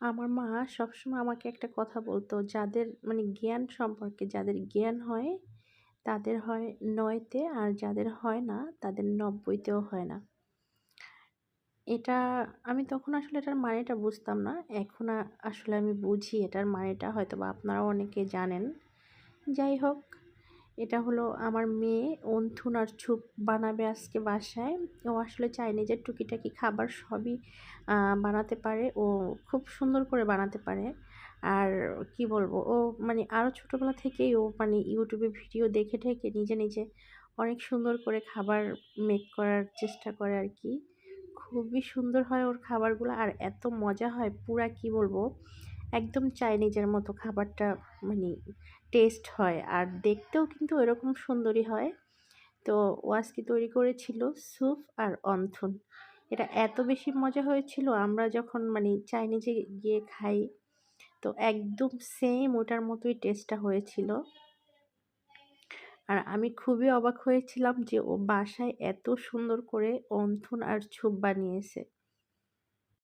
আমার মা সবসময় আমাকে একটা কথা বলতো, যাদের মানে জ্ঞান সম্পর্কে যাদের জ্ঞান হয়, তাদের হয় ৯ তে, আর যাদের হয় না তাদের ৯০ তেও হয় না। এটা আমি তখন আসলে এটার মানেটা বুঝতাম না। এখন আসলে আমি বুঝি এটার মানেটা, হয়তোবা আপনারাও অনেকে জানেন। যাই হোক, এটা হলো আমার মেয়ে অন্থুন আর ছুপ বানাবে আজকে বাসায়। ও আসলে চায়নি যে টুকিটাকি খাবার সবই বানাতে পারে। ও খুব সুন্দর করে বানাতে পারে। আর কি বলবো, ও মানে আরও ছোটোবেলা থেকেই ও মানে ইউটিউবে ভিডিও দেখে ঠেকে নিজে, নিজে অনেক সুন্দর করে খাবার মেক করার চেষ্টা করে আরকি। খুবই সুন্দর হয় ওর খাবারগুলা, আর এত মজা হয় পুরা কি বলবো, একদম চাইনিজের মতো খাবারটা মানে টেস্ট হয়, আর দেখতেও কিন্তু এরকম সুন্দরই হয়। তো ও আজকে তৈরি করেছিল স্যুপ আর অন্থন। এটা এত বেশি মজা হয়েছিল, আমরা যখন মানে চাইনিজে গিয়ে খাই তো একদম সেম ওটার মতোই টেস্টটা হয়েছিল। আর আমি খুবই অবাক হয়েছিলাম যে ও বাসায় এত সুন্দর করে অন্থন আর স্যুপ বানিয়েছে।